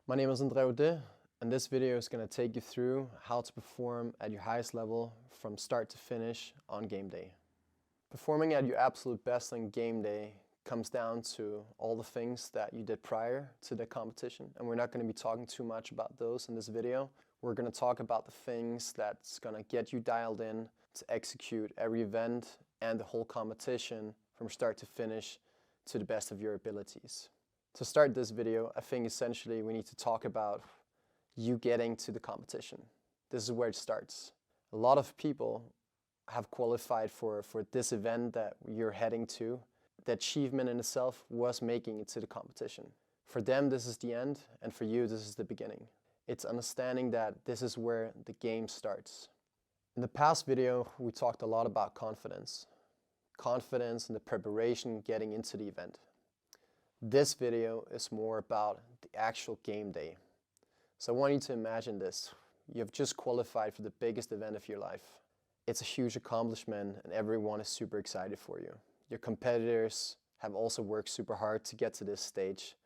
My name is Andre, and this video is going to take you through how to perform at your highest level from start to finish on game day. Performing at your absolute best on game day comes down to all the things that you did prior to the competition, and we're not going to be talking too much about those in this video. We're going to talk about the things that's going to get you dialed in to execute every event and the whole competition from start to finish to the best of your abilities. To start this video, I think essentially we need to talk about you getting to the competition. This is where it starts. A lot of people have qualified for this event that you're heading to. The achievement in itself was making it to the competition. For them, this is the end, and for you, this is the beginning. It's understanding that this is where the game starts. In the past video, we talked a lot about confidence. Confidence and the preparation getting into the event. This video is more about the actual game day. So I want you to imagine this. You have just qualified for the biggest event of your life. It's a huge accomplishment and everyone is super excited for you. Your competitors have also worked super hard to get to this stage.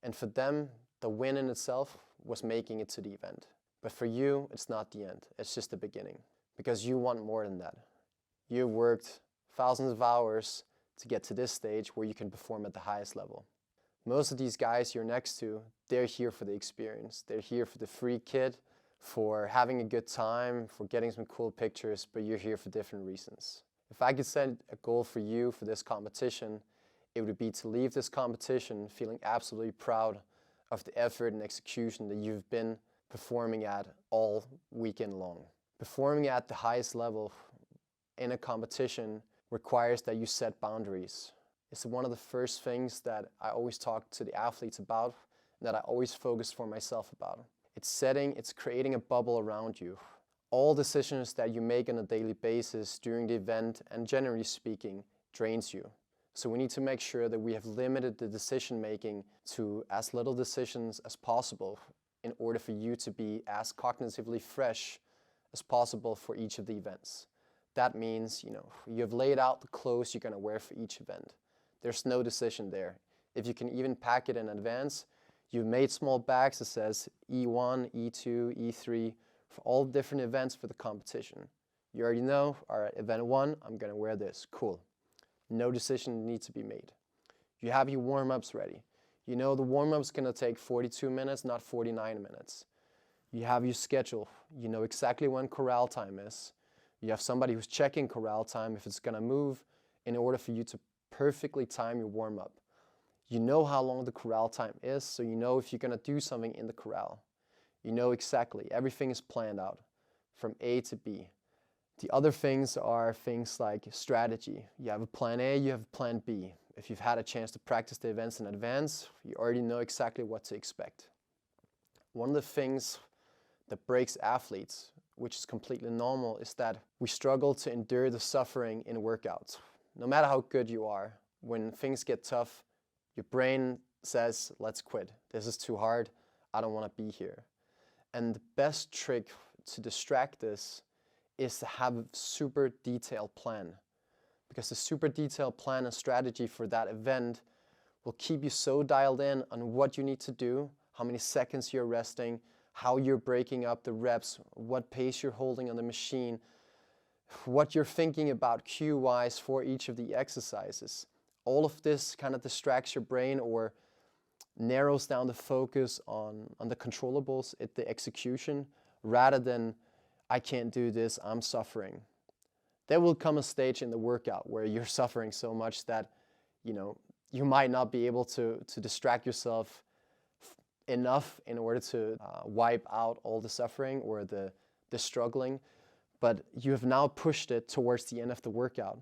And for them, the win in itself was making it to the event. But for you, it's not the end. It's just the beginning. Because you want more than that. You've worked thousands of hours to get to this stage where you can perform at the highest level. Most of these guys you're next to, they're here for the experience. They're here for the free kit, for having a good time, for getting some cool pictures, but you're here for different reasons. If I could set a goal for you for this competition, it would be to leave this competition feeling absolutely proud of the effort and execution that you've been performing at all weekend long. Performing at the highest level in a competition requires that you set boundaries. It's one of the first things that I always talk to the athletes about, and that I always focus for myself about. It's creating a bubble around you. All decisions that you make on a daily basis during the event, and generally speaking, drains you. So we need to make sure that we have limited the decision making to as little decisions as possible in order for you to be as cognitively fresh as possible for each of the events. That means, you've laid out the clothes you're going to wear for each event. There's no decision there. If you can even pack it in advance, you've made small bags that says E1, E2, E3 for all different events for the competition. You already know, all right, event 1, I'm going to wear this. Cool. No decision needs to be made. You have your warm-ups ready. You know the warm-up's going to take 42 minutes, not 49 minutes. You have your schedule. You know exactly when corral time is. You have somebody who's checking corral time if it's going to move in order for you to perfectly time your warm-up. You know how long the corral time is, so you know if you're going to do something in the corral. You know exactly. Everything is planned out from A to B. The other things are things like strategy. You have a plan A, you have a plan B. If you've had a chance to practice the events in advance, you already know exactly what to expect. One of the things that breaks athletes, which is completely normal, is that we struggle to endure the suffering in workouts. No matter how good you are, when things get tough, your brain says, let's quit. This is too hard. I don't want to be here. And the best trick to distract this is to have a super detailed plan. Because the super detailed plan and strategy for that event will keep you so dialed in on what you need to do, how many seconds you're resting, how you're breaking up the reps, what pace you're holding on the machine, what you're thinking about cue-wise for each of the exercises. All of this kind of distracts your brain or narrows down the focus on the controllables, the execution, rather than, I can't do this, I'm suffering. There will come a stage in the workout where you're suffering so much that, you might not be able to distract yourself enough in order to wipe out all the suffering or the struggling. But you have now pushed it towards the end of the workout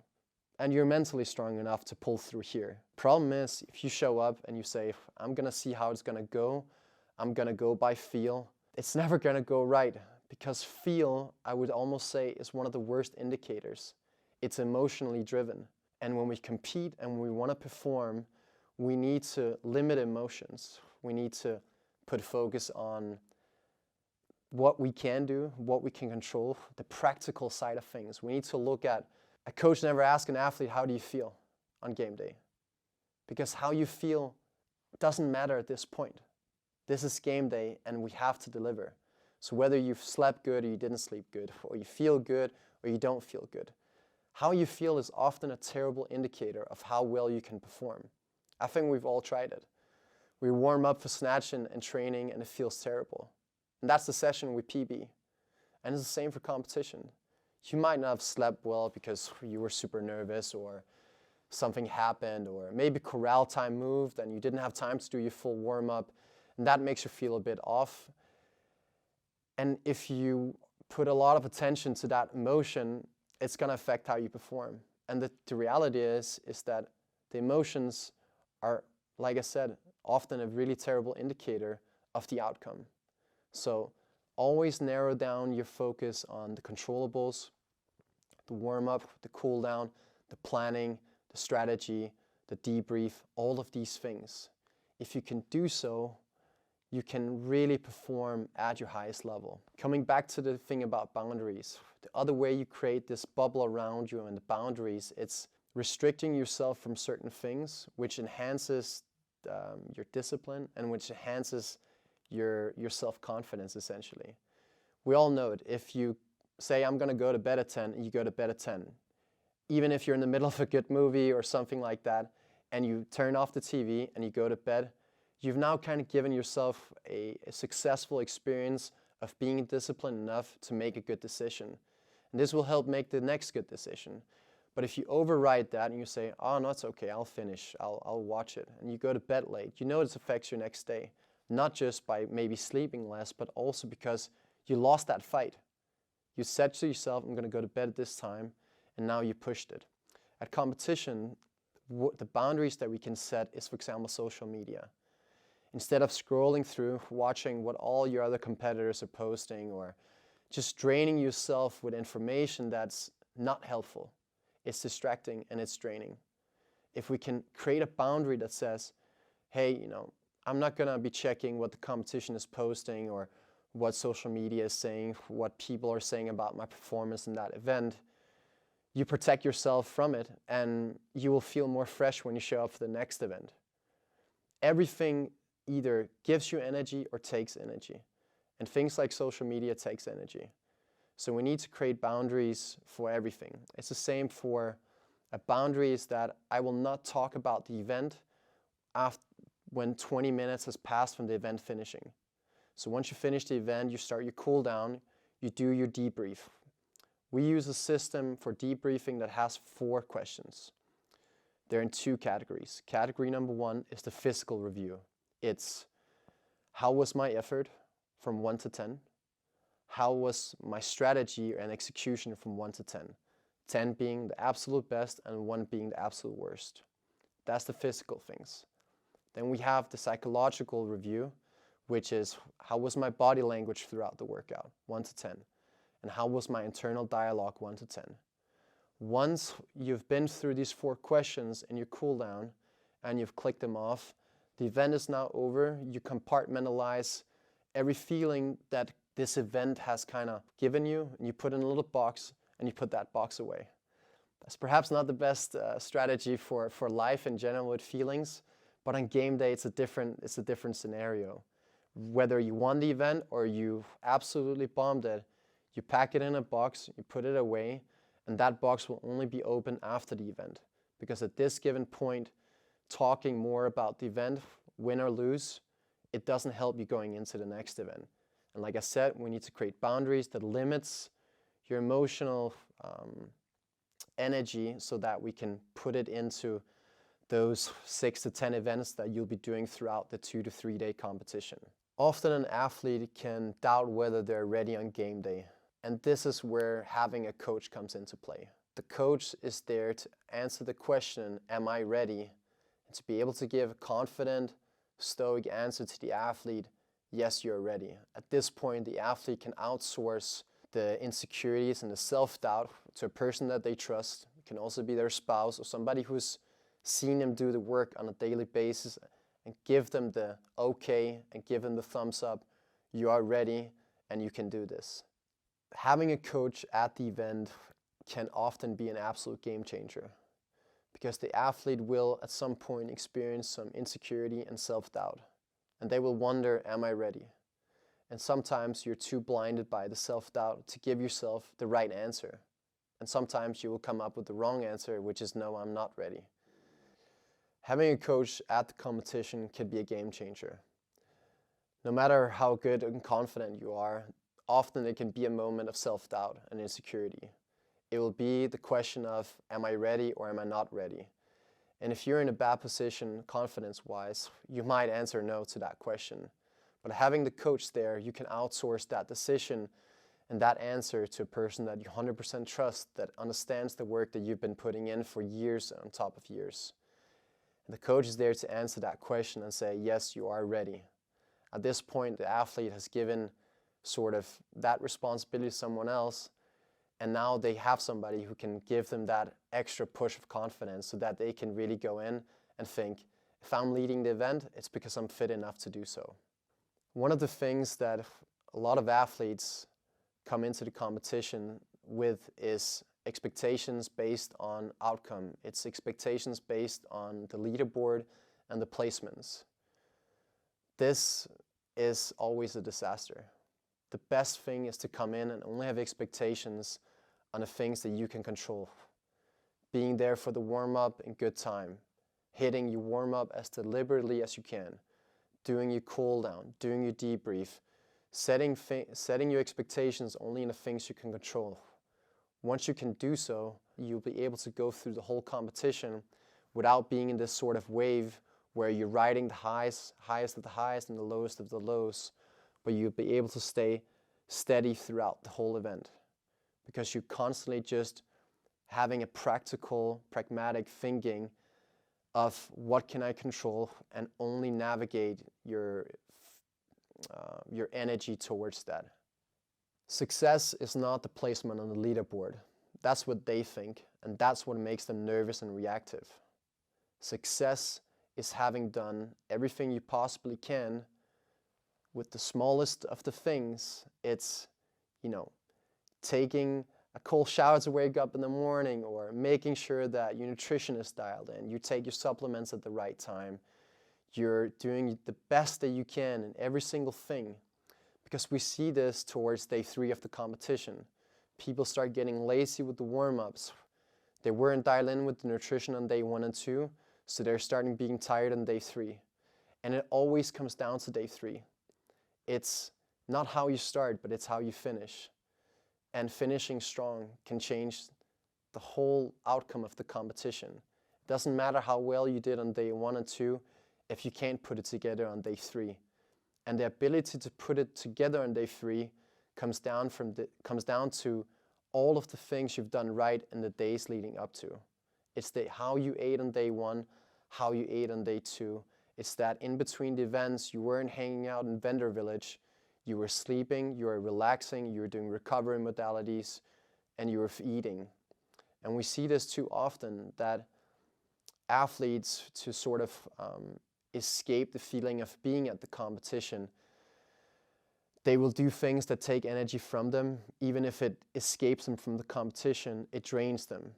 and you're mentally strong enough to pull through here. Problem is, if you show up and you say, I'm going to see how it's going to go, I'm going to go by feel, it's never going to go right, because feel, I would almost say, is one of the worst indicators. It's emotionally driven. And when we compete and we want to perform, we need to limit emotions. We need to put focus on what we can do, what we can control, the practical side of things. We need to look at, a coach never asks an athlete, how do you feel on game day? Because how you feel doesn't matter at this point. This is game day and we have to deliver. So whether you've slept good or you didn't sleep good, or you feel good or you don't feel good, how you feel is often a terrible indicator of how well you can perform. I think we've all tried it. We warm up for snatch and training and it feels terrible. And that's the session with PB. And it's the same for competition. You might not have slept well because you were super nervous or something happened, or maybe corral time moved and you didn't have time to do your full warm up, and that makes you feel a bit off. And if you put a lot of attention to that emotion, it's going to affect how you perform. And the reality is that the emotions are, like I said, often a really terrible indicator of the outcome. So always narrow down your focus on the controllables, the warm-up, the cool-down, the planning, the strategy, the debrief, all of these things. If you can do so, you can really perform at your highest level. Coming back to the thing about boundaries, the other way you create this bubble around you and the boundaries, it's restricting yourself from certain things, which enhances your discipline and which enhances your self-confidence, essentially. We all know it. If you say, I'm going to go to bed at 10, and you go to bed at 10. Even if you're in the middle of a good movie or something like that, and you turn off the TV and you go to bed, you've now kind of given yourself a successful experience of being disciplined enough to make a good decision. And this will help make the next good decision. But if you override that and you say, oh, no, it's okay, I'll finish, I'll watch it, and you go to bed late, you know it affects your next day. Not just by maybe sleeping less, but also because you lost that fight. You said to yourself, I'm going to go to bed at this time, and now you pushed it. At competition, the boundaries that we can set is, for example, social media. Instead of scrolling through, watching what all your other competitors are posting, or just draining yourself with information that's not helpful, it's distracting and it's draining. If we can create a boundary that says, hey, I'm not going to be checking what the competition is posting or what social media is saying, what people are saying about my performance in that event, you protect yourself from it and you will feel more fresh when you show up for the next event. Everything either gives you energy or takes energy. And things like social media takes energy. So we need to create boundaries for everything. It's the same for a boundary is that I will not talk about the event when 20 minutes has passed from the event finishing. So once you finish the event, you start your cool down, you do your debrief. We use a system for debriefing that has 4 questions. They're in 2 categories. Category number 1 is the physical review. It's how was my effort from 1 to 10? How was my strategy and execution from 1 to 10? 10 being the absolute best and 1 being the absolute worst. That's the physical things. Then we have the psychological review, which is how was my body language throughout the workout, 1 to 10. And how was my internal dialogue, 1 to 10. Once you've been through these 4 questions in your cool down and you've clicked them off, the event is now over. You compartmentalize every feeling that this event has kind of given you, and you put in a little box and you put that box away. That's perhaps not the best strategy for life in general with feelings, but on game day it's a different scenario. Whether you won the event or you absolutely bombed it, you pack it in a box, you put it away, and that box will only be open after the event. Because at this given point, talking more about the event, win or lose, it doesn't help you going into the next event. And like I said, we need to create boundaries that limits your emotional energy so that we can put it into those 6 to 10 events that you'll be doing throughout the 2 to 3 day competition. Often an athlete can doubt whether they're ready on game day. And this is where having a coach comes into play. The coach is there to answer the question, am I ready? And to be able to give a confident, stoic answer to the athlete, yes, you're ready. At this point, the athlete can outsource the insecurities and the self-doubt to a person that they trust. It can also be their spouse or somebody who's seen them do the work on a daily basis, and give them the okay and give them the thumbs up. You are ready and you can do this. Having a coach at the event can often be an absolute game changer, because the athlete will at some point experience some insecurity and self-doubt. and they will wonder, am I ready? And sometimes you're too blinded by the self-doubt to give yourself the right answer. And sometimes you will come up with the wrong answer, which is no, I'm not ready. Having a coach at the competition can be a game changer. No matter how good and confident you are, often it can be a moment of self-doubt and insecurity. It will be the question of, am I ready or am I not ready? And if you're in a bad position confidence-wise, you might answer no to that question. But having the coach there, you can outsource that decision and that answer to a person that you 100% trust, that understands the work that you've been putting in for years on top of years. And the coach is there to answer that question and say, yes, you are ready. At this point, the athlete has given sort of that responsibility to someone else, and now they have somebody who can give them that extra push of confidence so that they can really go in and think, if I'm leading the event, it's because I'm fit enough to do so. One of the things that a lot of athletes come into the competition with is expectations based on outcome. It's expectations based on the leaderboard and the placements. This is always a disaster. The best thing is to come in and only have expectations on the things that you can control. Being there for the warm-up in good time, hitting your warm-up as deliberately as you can, doing your cool-down, doing your debrief, setting your expectations only in the things you can control. Once you can do so, you'll be able to go through the whole competition without being in this sort of wave where you're riding the highest of the highest and the lowest of the lows, but you'll be able to stay steady throughout the whole event because you're constantly just having a pragmatic thinking of what can I control and only navigate your energy towards that. Success is not the placement on the leaderboard. That's what they think, and that's what makes them nervous and reactive. Success is having done everything you possibly can with the smallest of the things. It's, taking a cold shower to wake up in the morning, or making sure that your nutrition is dialed in. You take your supplements at the right time. You're doing the best that you can in every single thing. Because we see this towards day 3 of the competition. People start getting lazy with the warm-ups. They weren't dialed in with the nutrition on day 1 and 2, so they're starting being tired on day 3. And it always comes down to day 3. It's not how you start, but it's how you finish. And finishing strong can change the whole outcome of the competition. It doesn't matter how well you did on day 1 and 2 if you can't put it together on day 3. And the ability to put it together on day 3 comes down to all of the things you've done right in the days leading up to. It's how you ate on day 1, how you ate on day 2. It's that in between the events, you weren't hanging out in vendor village. You were sleeping, you were relaxing, you were doing recovery modalities, and you were eating. And we see this too often, that athletes, to sort of escape the feeling of being at the competition, they will do things that take energy from them. Even if it escapes them from the competition, it drains them.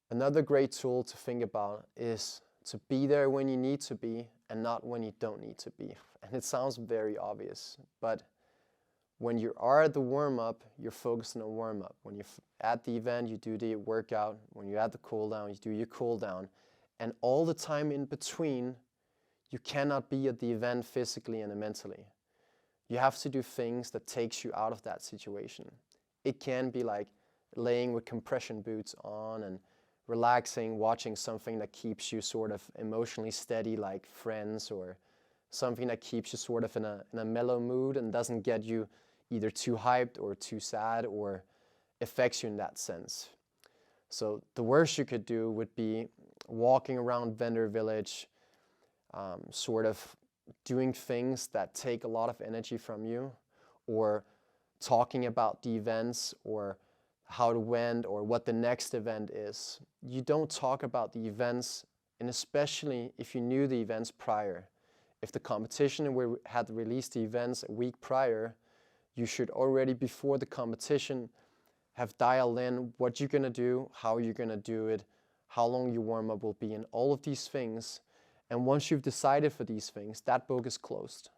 Another great tool to think about is to be there when you need to be and not when you don't need to be. And it sounds very obvious, but when you are at the warm-up, you're focused on a warm-up. When you're at the event, you do the workout. When you're at the cool-down, you do your cool-down. And all the time in between, you cannot be at the event physically and mentally. You have to do things that takes you out of that situation. It can be like laying with compression boots on and relaxing, watching something that keeps you sort of emotionally steady, like Friends, or something that keeps you sort of in a mellow mood and doesn't get you either too hyped or too sad or affects you in that sense. So the worst you could do would be walking around vendor village, sort of doing things that take a lot of energy from you, or talking about the events or how it went or what the next event is. You don't talk about the events, and especially if you knew the events prior. If the competition had released the events a week prior, you should already before the competition have dialed in what you're going to do, how you're going to do it, how long your warm-up will be, and all of these things. And once you've decided for these things, that book is closed.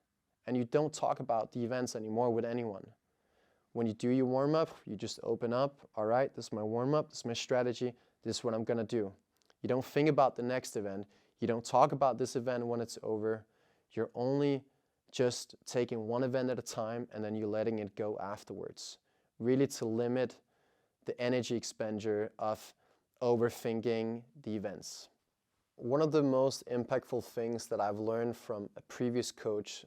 And you don't talk about the events anymore with anyone. When you do your warm-up, you just open up, all right, this is my warm-up, this is my strategy, this is what I'm gonna do. You don't think about the next event. You don't talk about this event when it's over. You're only just taking one event at a time and then you're letting it go afterwards. Really to limit the energy expenditure of overthinking the events. One of the most impactful things that I've learned from a previous coach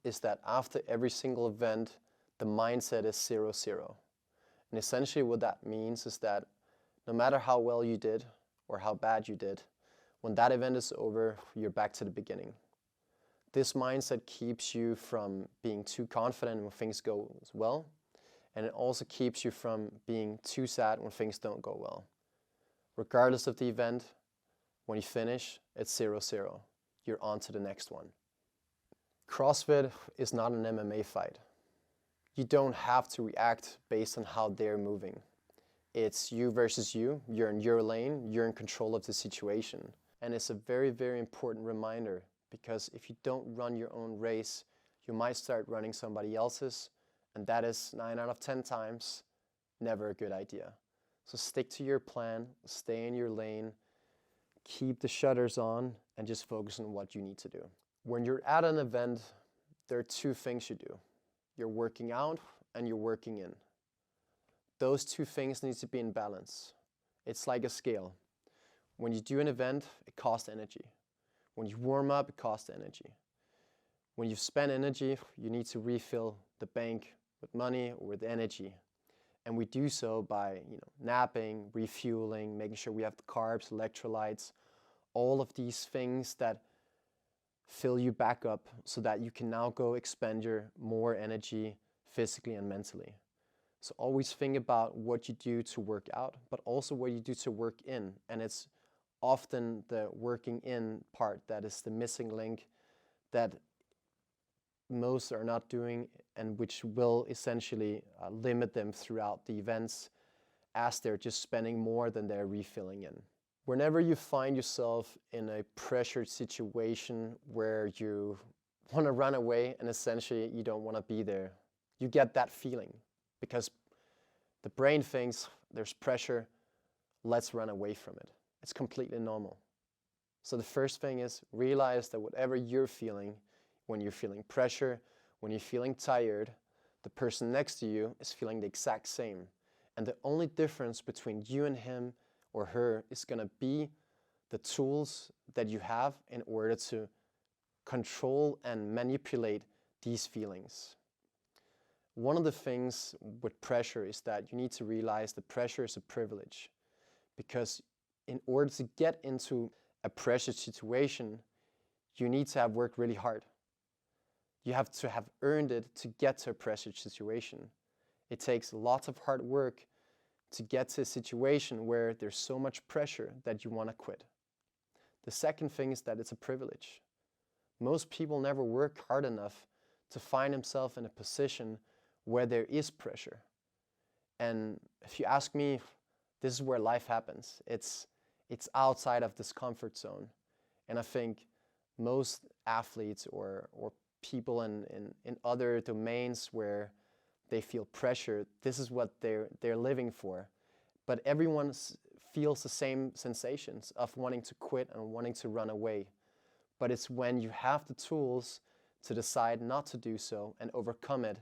is that after every single event, the mindset is 0-0. And essentially what that means is that no matter how well you did or how bad you did, when that event is over, you're back to the beginning. This mindset keeps you from being too confident when things go well, and it also keeps you from being too sad when things don't go well. Regardless of the event, when you finish, it's 0-0. You're on to the next one. CrossFit is not an MMA fight. You don't have to react based on how they're moving. It's you versus you. You're in your lane. You're in control of the situation. And it's a very, very important reminder, because if you don't run your own race, you might start running somebody else's, and that is 9 out of 10 times never a good idea. So stick to your plan, stay in your lane, keep the shutters on, and just focus on what you need to do. When you're at an event, there are two things you do. You're working out and you're working in. Those two things need to be in balance. It's like a scale. When you do an event, it costs energy. When you warm up, it costs energy. When you spend energy, you need to refill the bank with money or with energy. And we do so by napping, refueling, making sure we have the carbs, electrolytes, all of these things that fill you back up so that you can now go expend your more energy physically and mentally. So always think about what you do to work out, but also what you do to work in. And it's often the working in part that is the missing link that most are not doing, and which will essentially limit them throughout the events as they're just spending more than they're refilling in. Whenever you find yourself in a pressured situation where you want to run away and essentially you don't want to be there, you get that feeling because the brain thinks there's pressure, let's run away from it. It's completely normal. So the first thing is realize that whatever you're feeling, when you're feeling pressure, when you're feeling tired, the person next to you is feeling the exact same. And the only difference between you and him or her is going to be the tools that you have in order to control and manipulate these feelings. One of the things with pressure is that you need to realize that pressure is a privilege, because in order to get into a pressure situation, you need to have worked really hard. You have to have earned it to get to a pressure situation. It takes lots of hard work to get to a situation where there's so much pressure that you want to quit. The second thing is that it's a privilege. Most people never work hard enough to find themselves in a position where there is pressure. And if you ask me, this is where life happens. It's outside of this comfort zone. And I think most athletes or people in other domains where they feel pressure, this is what they're living for. But everyone feels the same sensations of wanting to quit and wanting to run away. But it's when you have the tools to decide not to do so and overcome it,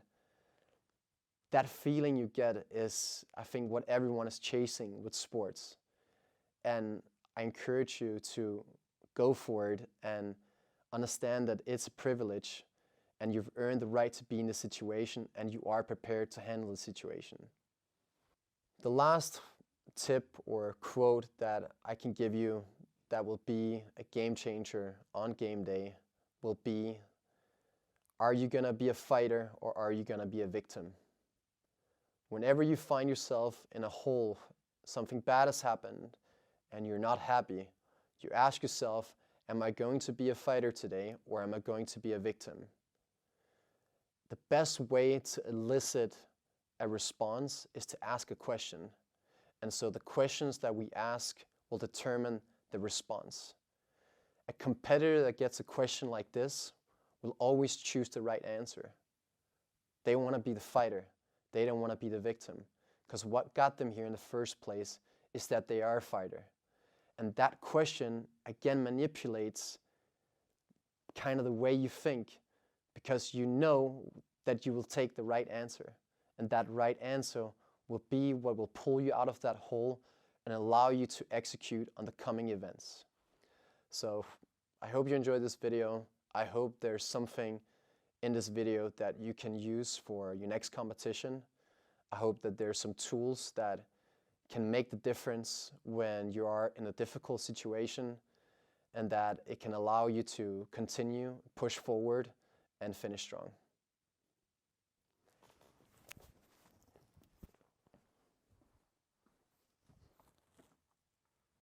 that feeling you get is, I think, what everyone is chasing with sports. And I encourage you to go for it and understand that it's a privilege and you've earned the right to be in the situation and you are prepared to handle the situation. The last tip or quote that I can give you that will be a game changer on game day will be, are you going to be a fighter or are you going to be a victim? Whenever you find yourself in a hole, something bad has happened and you're not happy, you ask yourself, am I going to be a fighter today or am I going to be a victim? The best way to elicit a response is to ask a question. And so the questions that we ask will determine the response. A competitor that gets a question like this will always choose the right answer. They want to be the fighter. They don't want to be the victim. Because what got them here in the first place is that they are a fighter. And that question, again, manipulates kind of the way you think, because you know that you will take the right answer. And that right answer will be what will pull you out of that hole and allow you to execute on the coming events. So I hope you enjoyed this video. I hope there's something in this video that you can use for your next competition. I hope that there's some tools that can make the difference when you are in a difficult situation, and that it can allow you to continue, push forward, and finish strong.